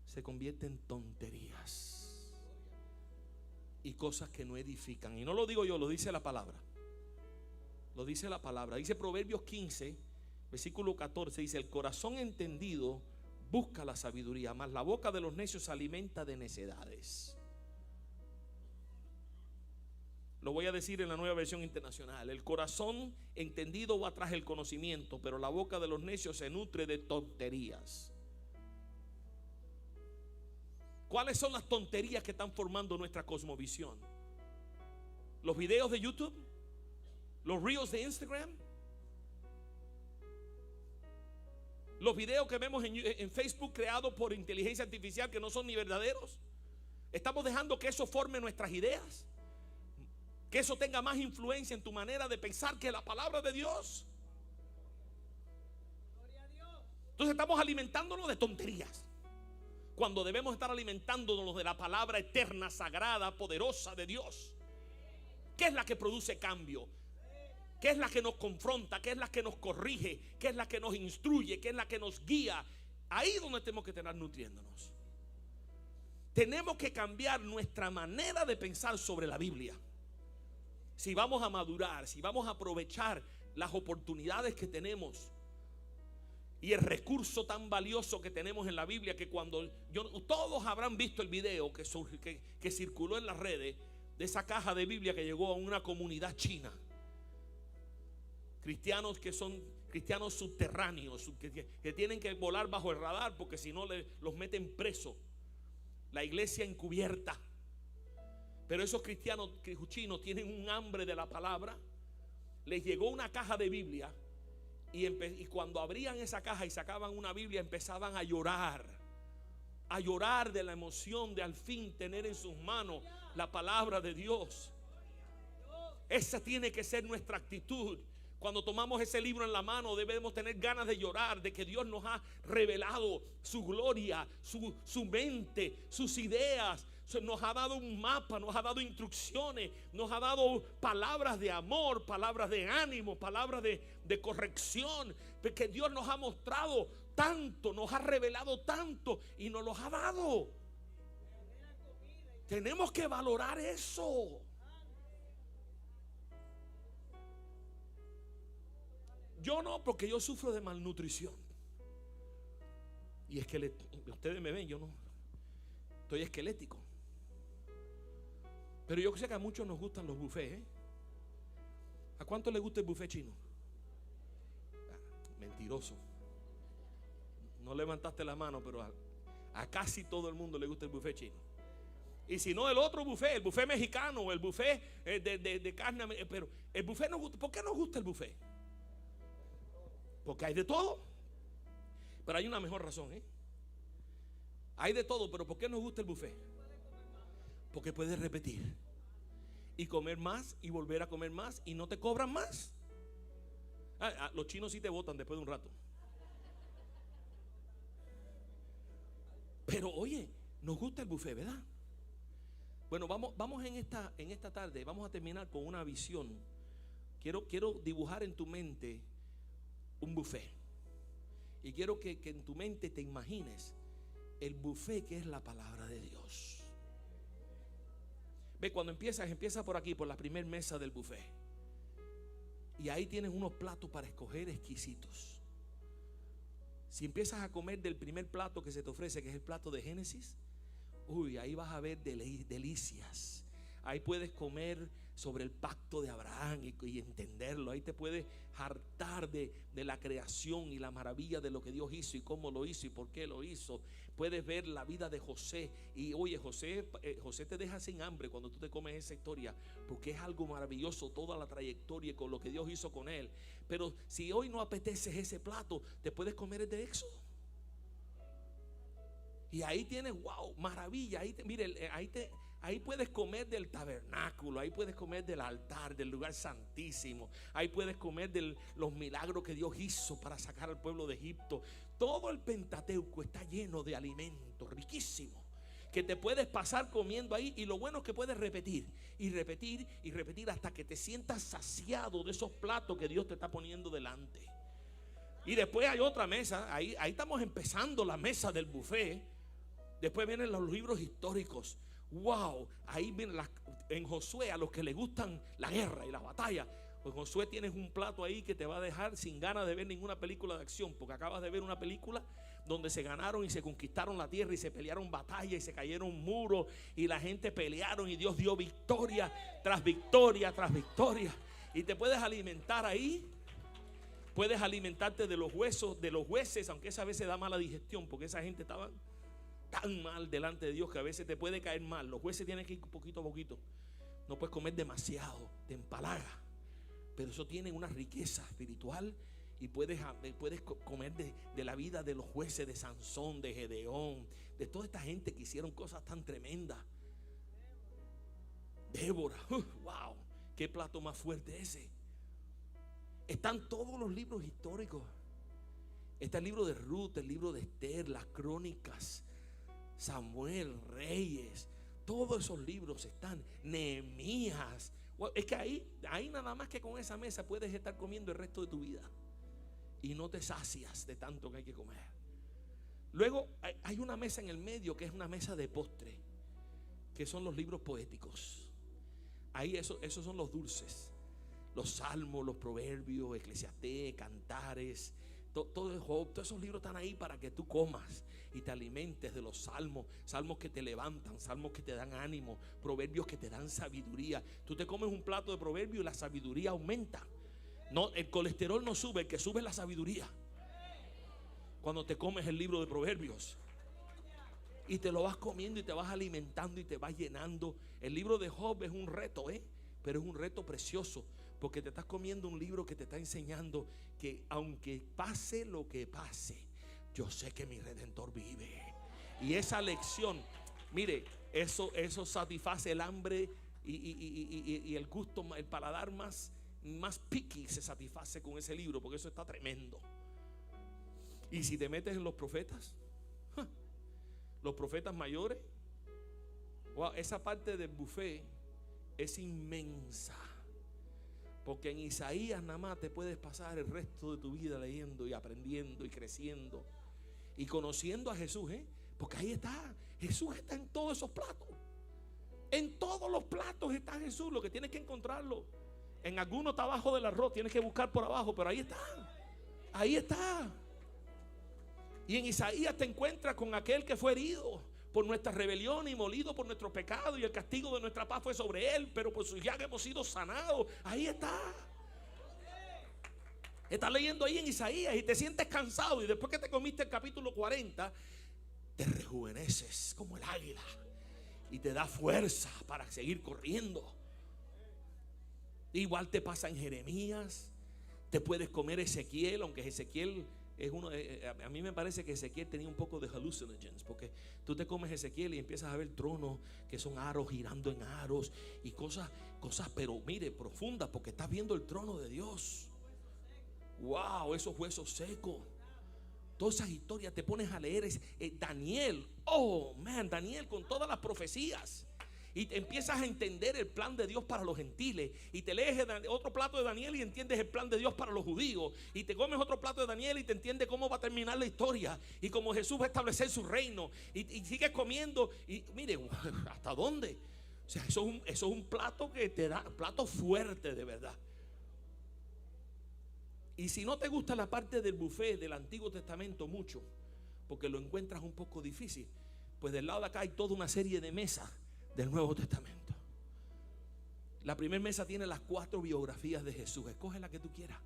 se convierte en tonterías y cosas que no edifican. Y no lo digo yo, lo dice la palabra. Lo dice la palabra. Dice Proverbios 15, versículo 14, dice: el corazón entendido busca la sabiduría, mas la boca de los necios se alimenta de necedades. Lo voy a decir en la Nueva Versión Internacional: el corazón entendido va tras el conocimiento, pero la boca de los necios se nutre de tonterías. ¿Cuáles son las tonterías que están formando nuestra cosmovisión? Los videos de YouTube, los reels de Instagram, los videos que vemos en Facebook creados por inteligencia artificial que no son ni verdaderos. Estamos dejando que eso forme nuestras ideas, que eso tenga más influencia en tu manera de pensar que la palabra de Dios. Entonces estamos alimentándonos de tonterías, cuando debemos estar alimentándonos de la palabra eterna, sagrada, poderosa de Dios, que es la que produce cambio, que es la que nos confronta, que es la que nos corrige, que es la que nos instruye, que es la que nos guía. Ahí es donde tenemos que estar nutriéndonos. Tenemos que cambiar nuestra manera de pensar sobre la Biblia. Si vamos a madurar, si vamos a aprovechar las oportunidades que tenemos y el recurso tan valioso que tenemos en la Biblia, que todos habrán visto el video que circuló en las redes de esa caja de Biblia que llegó a una comunidad china. Cristianos que son cristianos subterráneos, que tienen que volar bajo el radar porque si no los meten presos. La iglesia encubierta. Pero esos cristianos chinos tienen un hambre de la palabra. Les llegó una caja de Biblia y cuando abrían esa caja y sacaban una Biblia, empezaban a llorar de la emoción de al fin tener en sus manos la palabra de Dios. Esa tiene que ser nuestra actitud. Cuando tomamos ese libro en la mano, debemos tener ganas de llorar, de que Dios nos ha revelado su gloria, su mente, sus ideas. Nos ha dado un mapa, nos ha dado instrucciones, nos ha dado palabras de amor, palabras de ánimo, palabras de corrección. Porque Dios nos ha mostrado tanto, nos ha revelado tanto y nos los ha dado. Tenemos que valorar eso. Yo no, porque yo sufro de malnutrición. Y es que ustedes me ven, yo no estoy esquelético. Pero yo sé que a muchos nos gustan los buffets, ¿eh? ¿A cuánto le gusta el buffet chino? Mentiroso. No levantaste la mano, pero a casi todo el mundo le gusta el buffet chino. Y si no, el otro buffet, el buffet mexicano, el buffet de carne. Pero el buffet nos gusta. ¿Por qué nos gusta el buffet? Porque hay de todo. Pero hay una mejor razón, ¿eh? Hay de todo, pero ¿por qué nos gusta el buffet? Porque puedes repetir y comer más y volver a comer más y no te cobran más. Los chinos sí te botan después de un rato. Pero oye, nos gusta el buffet, ¿verdad? Bueno, vamos en esta tarde, vamos a terminar con una visión. Quiero dibujar en tu mente un buffet. Y quiero que en tu mente te imagines el buffet que es la palabra de Dios. Ve, cuando empieza por aquí, por la primera mesa del buffet. Y ahí tienes unos platos para escoger exquisitos. Si empiezas a comer del primer plato que se te ofrece, que es el plato de Génesis, uy, ahí vas a ver delicias. Ahí puedes comer sobre el pacto de Abraham y entenderlo. Ahí te puedes hartar de la creación y la maravilla de lo que Dios hizo y cómo lo hizo y por qué lo hizo. Puedes ver la vida de José. Y oye, José te deja sin hambre cuando tú te comes esa historia, porque es algo maravilloso toda la trayectoria y con lo que Dios hizo con él. Pero si hoy no apeteces ese plato, te puedes comer el de Éxodo. Y ahí tienes, wow, maravilla. Ahí puedes comer del tabernáculo, ahí puedes comer del altar, del lugar santísimo. Ahí puedes comer de los milagros que Dios hizo para sacar al pueblo de Egipto. Todo el Pentateuco está lleno de alimentos riquísimos que te puedes pasar comiendo ahí, y lo bueno es que puedes repetir y repetir y repetir hasta que te sientas saciado de esos platos que Dios te está poniendo delante. Y después hay otra mesa, ahí estamos empezando la mesa del buffet. Después vienen los libros históricos. Wow, ahí vienen en Josué, a los que les gustan la guerra y la batalla, pues Josué tienes un plato ahí que te va a dejar sin ganas de ver ninguna película de acción, porque acabas de ver una película donde se ganaron y se conquistaron la tierra y se pelearon batallas y se cayeron muros y la gente pelearon y Dios dio victoria tras victoria tras victoria. Y te puedes alimentar ahí. Puedes alimentarte de los huesos de los jueces, aunque esa vez da mala digestión, porque esa gente estaba tan mal delante de Dios que a veces te puede caer mal. Los jueces tienen que ir poquito a poquito. No puedes comer demasiado, te empalaga. Pero eso tiene una riqueza espiritual. Y puedes comer de la vida de los jueces, de Sansón, de Gedeón, de toda esta gente que hicieron cosas tan tremendas. Débora, wow, qué plato más fuerte ese. Están todos los libros históricos. Está el libro de Ruth, el libro de Esther, las crónicas, Samuel, Reyes. Todos esos libros están. Nehemías. Es que ahí nada más que con esa mesa puedes estar comiendo el resto de tu vida. Y no te sacias de tanto que hay que comer. Luego hay una mesa en el medio que es una mesa de postre, que son los libros poéticos. Ahí esos son los dulces. Los salmos, los proverbios, Eclesiastés, Cantares, todo Job, todos esos libros están ahí para que tú comas y te alimentes de los salmos. Salmos que te levantan, salmos que te dan ánimo, proverbios que te dan sabiduría. Tú te comes un plato de proverbios y la sabiduría aumenta. No, el colesterol no sube, el que sube es la sabiduría. Cuando te comes el libro de proverbios y te lo vas comiendo y te vas alimentando y te vas llenando. El libro de Job es un reto, pero es un reto precioso, porque te estás comiendo un libro que te está enseñando que aunque pase lo que pase, yo sé que mi Redentor vive. Y esa lección, mire, eso satisface el hambre y el gusto, el paladar más picky se satisface con ese libro, porque eso está tremendo. Y si te metes en los profetas mayores, wow, esa parte del buffet es inmensa, porque en Isaías nada más te puedes pasar el resto de tu vida leyendo y aprendiendo y creciendo y conociendo a Jesús, porque ahí está, Jesús está en todos esos platos. En todos los platos está Jesús. Lo que tienes que encontrarlo. En alguno está abajo del arroz, tienes que buscar por abajo, pero ahí está. Ahí está. Y en Isaías te encuentras con aquel que fue herido por nuestra rebelión y molido por nuestro pecado, y el castigo de nuestra paz fue sobre él, pero por su llaga hemos sido sanados. Ahí está. Estás leyendo ahí en Isaías y te sientes cansado, y después que te comiste el capítulo 40 te rejuveneces como el águila y te da fuerza para seguir corriendo. Igual te pasa en Jeremías. Te puedes comer Ezequiel, aunque Ezequiel es uno, a mí me parece que Ezequiel tenía un poco de hallucinogens, porque tú te comes Ezequiel y empiezas a ver tronos que son aros girando en aros y cosas, pero mire, profundas, porque estás viendo el trono de Dios. Wow, esos huesos secos. Todas esas historias te pones a leer. Daniel, oh man, Daniel con todas las profecías. Y te empiezas a entender el plan de Dios para los gentiles. Y te lees otro plato de Daniel y entiendes el plan de Dios para los judíos. Y te comes otro plato de Daniel y te entiendes cómo va a terminar la historia y cómo Jesús va a establecer su reino. Y sigues comiendo. Y mire, ¿hasta dónde? O sea, eso es un plato que te da, plato fuerte de verdad. Y si no te gusta la parte del buffet del Antiguo Testamento mucho, porque lo encuentras un poco difícil, pues del lado de acá hay toda una serie de mesas del Nuevo Testamento. La primera mesa tiene las 4 biografías de Jesús. Escoge la que tú quieras.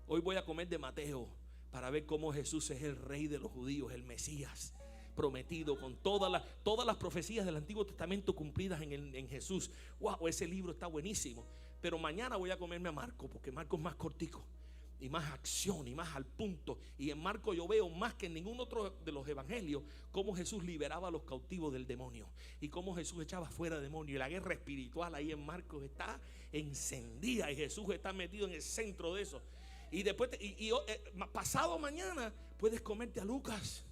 Hoy voy a comer de Mateo para ver cómo Jesús es el rey de los judíos, el Mesías prometido, con todas las profecías del Antiguo Testamento cumplidas en Jesús. Wow, ese libro está buenísimo. Pero mañana voy a comerme a Marco, porque Marco es más cortico y más acción y más al punto. Y en Marco yo veo más que en ningún otro de los evangelios cómo Jesús liberaba a los cautivos del demonio y cómo Jesús echaba fuera demonio. Y la guerra espiritual ahí en Marcos está encendida y Jesús está metido en el centro de eso. Y después pasado mañana puedes comerte a Lucas.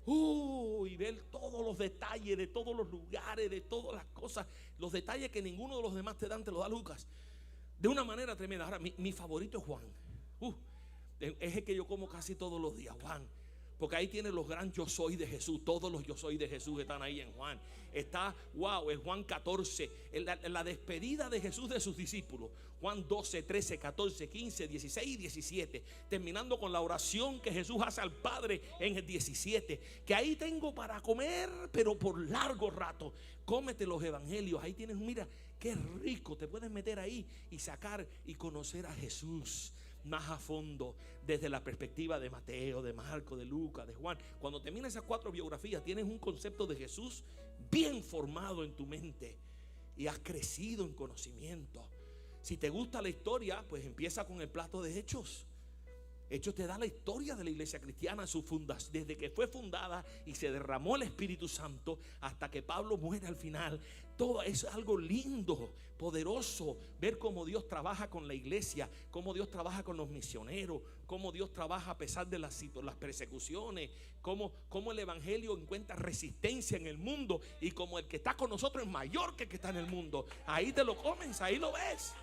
Y ver todos los detalles de todos los lugares, de todas las cosas, los detalles que ninguno de los demás te dan, te lo da Lucas de una manera tremenda. Ahora, mi favorito es Juan. Es el que yo como casi todos los días, Juan. Porque ahí tiene los gran yo soy de Jesús. Todos los yo soy de Jesús están ahí en Juan. Está, es Juan 14, la despedida de Jesús de sus discípulos. Juan 12, 13, 14, 15, 16 y 17. Terminando con la oración que Jesús hace al Padre en el 17. Que ahí tengo para comer, pero por largo rato. Cómete los evangelios. Ahí tienes, mira, qué rico. Te puedes meter ahí y sacar y conocer a Jesús más a fondo, desde la perspectiva de Mateo, de Marco, de Lucas, de Juan. Cuando terminas esas 4 biografías, tienes un concepto de Jesús bien formado en tu mente y has crecido en conocimiento. Si te gusta la historia, pues empieza con el plato de Hechos. Hechos te da la historia de la iglesia cristiana, su fundación, desde que fue fundada y se derramó el Espíritu Santo hasta que Pablo muere al final. Todo eso es algo lindo, poderoso. Ver cómo Dios trabaja con la iglesia, cómo Dios trabaja con los misioneros, cómo Dios trabaja a pesar de las persecuciones, cómo el evangelio encuentra resistencia en el mundo, y como el que está con nosotros es mayor que el que está en el mundo. Ahí te lo comes, ahí lo ves.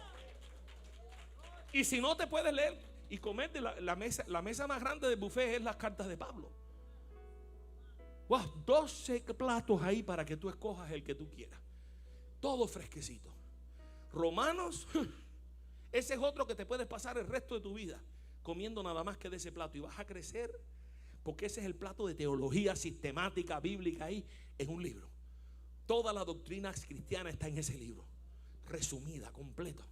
Y si no te puedes leer y comer de la mesa más grande del buffet, es las cartas de Pablo. 12 platos ahí para que tú escojas el que tú quieras. Todo fresquecito. Romanos, ese es otro que te puedes pasar el resto de tu vida comiendo nada más que de ese plato, y vas a crecer, porque ese es el plato de teología sistemática bíblica ahí en un libro. Toda la doctrina cristiana está en ese libro, resumida, completa.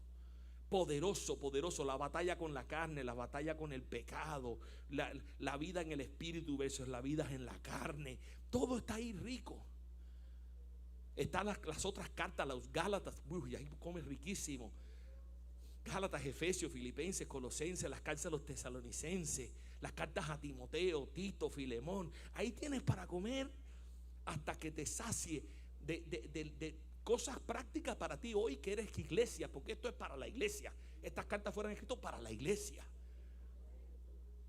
Poderoso, poderoso. La batalla con la carne, la batalla con el pecado, la vida en el espíritu versus la vida en la carne. Todo está ahí rico. Están las otras cartas, los Gálatas, y ahí comes riquísimo. Gálatas, Efesios, Filipenses, Colosenses, las cartas a los tesalonicenses, las cartas a Timoteo, Tito, Filemón. Ahí tienes para comer hasta que te sacie de cosas prácticas para ti hoy que eres iglesia, porque esto es para la iglesia. Estas cartas fueron escritas para la iglesia.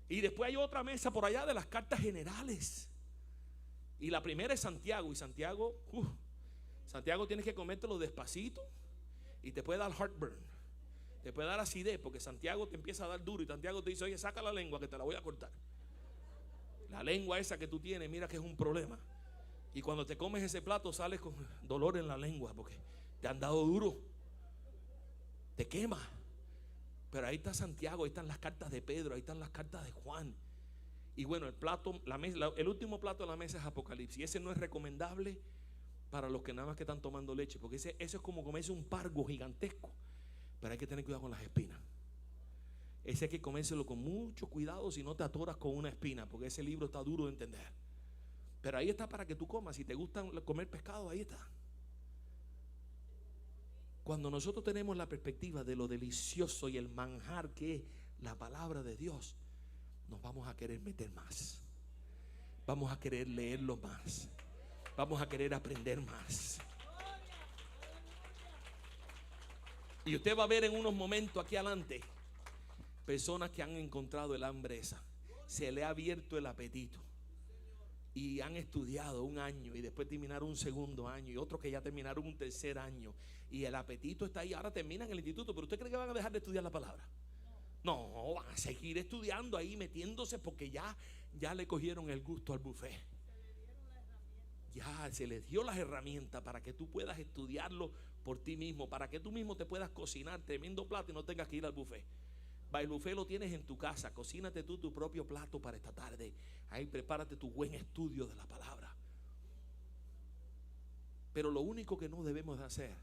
Y después hay otra mesa por allá de las cartas generales. Y la primera es Santiago. Y Santiago tienes que comértelo despacito, y te puede dar heartburn, te puede dar acidez, porque Santiago te empieza a dar duro. Y Santiago te dice: oye, saca la lengua que te la voy a cortar. La lengua esa que tú tienes, mira que es un problema. Y cuando te comes ese plato sales con dolor en la lengua porque te han dado duro, te quema. Pero ahí está Santiago, ahí están las cartas de Pedro, ahí están las cartas de Juan. Y bueno, el último plato de la mesa es Apocalipsis. Y ese no es recomendable para los que nada más que están tomando leche, porque eso es como comerse un pargo gigantesco. Pero hay que tener cuidado con las espinas. Ese hay que comérselo con mucho cuidado, si no te atoras con una espina, porque ese libro está duro de entender. Pero ahí está para que tú comas. Si te gusta comer pescado, ahí está. Cuando nosotros tenemos la perspectiva de lo delicioso y el manjar que es la palabra de Dios, nos vamos a querer meter más. Vamos a querer leerlo más. Vamos a querer aprender más. Y usted va a ver en unos momentos aquí adelante personas que han encontrado el hambre esa. Se le ha abierto el apetito. Y han estudiado un año y después terminaron un segundo año, y otros que ya terminaron un tercer año, y el apetito está ahí. Ahora terminan el instituto, pero ¿usted cree que van a dejar de estudiar la palabra? No, van a seguir estudiando ahí, metiéndose, porque ya le cogieron el gusto al buffet. Ya se les dio las herramientas para que tú puedas estudiarlo por ti mismo, para que tú mismo te puedas cocinar tremendo plato y no tengas que ir al buffet. El buffet lo tienes en tu casa. Cocínate tú tu propio plato para esta tarde. Ahí prepárate tu buen estudio de la palabra. Pero lo único que no debemos de hacer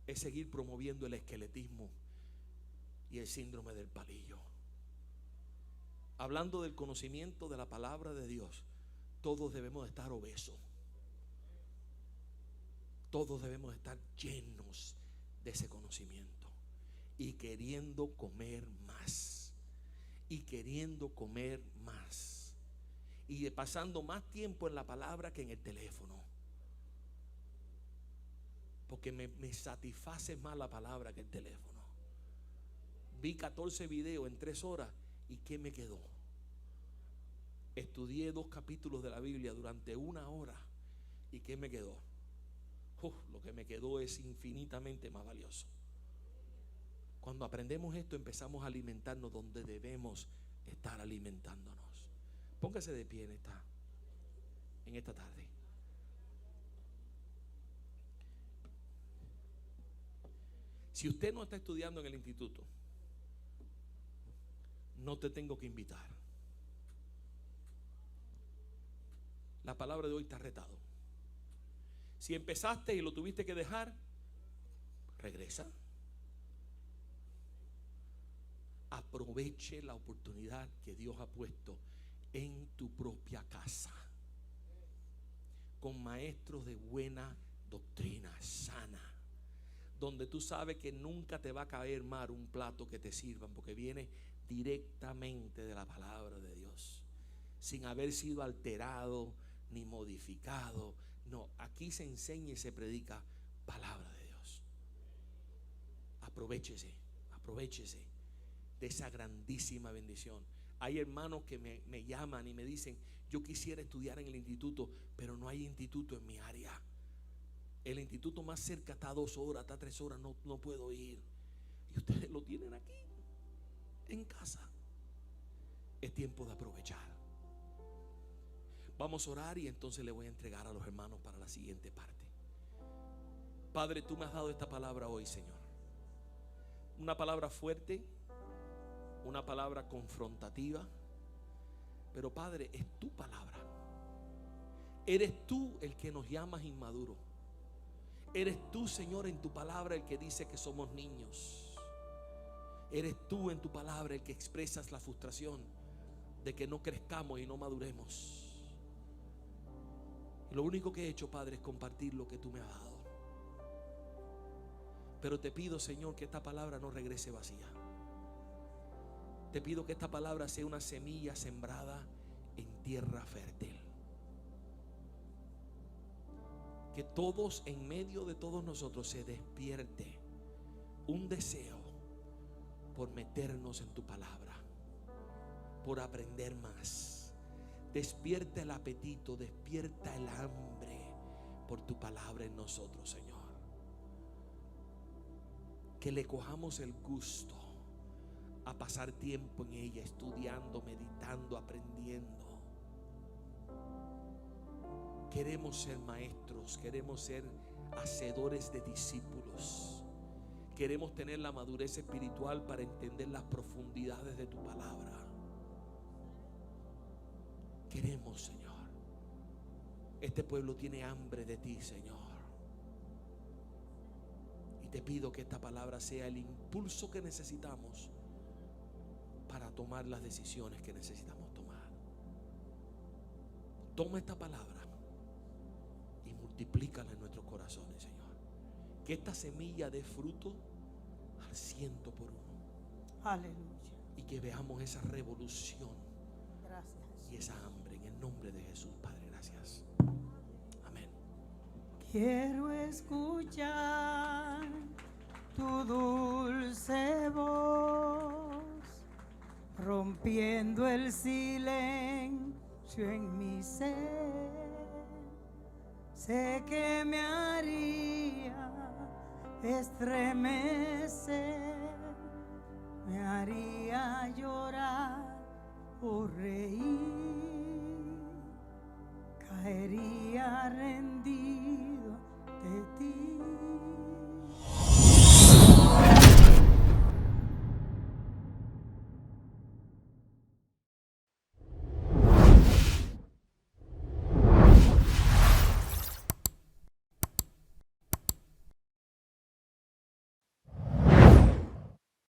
es seguir promoviendo el esqueletismo y el síndrome del palillo. Hablando del conocimiento de la palabra de Dios, todos debemos de estar obesos. Todos debemos de estar llenos de ese conocimiento y queriendo comer más, y queriendo comer más, y pasando más tiempo en la palabra que en el teléfono, porque me satisface más la palabra que el teléfono. Vi 14 videos en 3 horas, ¿y qué me quedó? Estudié 2 capítulos de la Biblia durante 1 hora. ¿Y qué me quedó? Lo que me quedó es infinitamente más valioso. Cuando aprendemos esto, empezamos a alimentarnos donde debemos estar alimentándonos. Póngase de pie en esta tarde. Si usted no está estudiando en el instituto, no te tengo que invitar. La palabra de hoy está retado. Si empezaste y lo tuviste que dejar, regresa. Aproveche la oportunidad que Dios ha puesto en tu propia casa, con maestros de buena doctrina, sana, donde tú sabes que nunca te va a caer mal un plato que te sirvan, porque viene directamente de la palabra de Dios, sin haber sido alterado ni modificado. No, aquí se enseña y se predica palabra de Dios. Aprovechese de esa grandísima bendición. Hay hermanos que me llaman y me dicen: yo quisiera estudiar en el instituto, pero no hay instituto en mi área. El instituto más cerca está a 2 horas, está a 3 horas, no puedo ir. Y ustedes lo tienen aquí, en casa. Es tiempo de aprovechar. Vamos a orar y entonces le voy a entregar a los hermanos para la siguiente parte. Padre, tú me has dado esta palabra hoy, Señor. Una palabra fuerte, una palabra confrontativa, pero Padre, es tu palabra. Eres tú el que nos llamas inmaduros. Eres tú, Señor, en tu palabra el que dice que somos niños. Eres tú en tu palabra el que expresas la frustración de que no crezcamos y no maduremos. Y lo único que he hecho, Padre, es compartir lo que tú me has dado. Pero te pido, Señor, que esta palabra no regrese vacía. Te pido que esta palabra sea una semilla sembrada en tierra fértil. Que todos, en medio de todos nosotros, se despierte un deseo por meternos en tu palabra, por aprender más. Despierta el apetito, despierta el hambre por tu palabra en nosotros, Señor. Que le cojamos el gusto a pasar tiempo en ella, estudiando, meditando, aprendiendo. Queremos ser maestros, queremos ser hacedores de discípulos. Queremos tener la madurez espiritual para entender las profundidades de tu palabra. Queremos, Señor. Este pueblo tiene hambre de ti, Señor. Y te pido que esta palabra sea el impulso que necesitamos para tomar las decisiones que necesitamos tomar. Toma esta palabra y multiplícala en nuestros corazones, Señor. Que esta semilla dé fruto al 100 por 1. Aleluya. Y que veamos esa revolución. Gracias. Y esa hambre en el nombre de Jesús, Padre. Gracias. Amén. Quiero escuchar tu dulce voz, rompiendo el silencio en mi ser. Sé que me haría estremecer, me haría llorar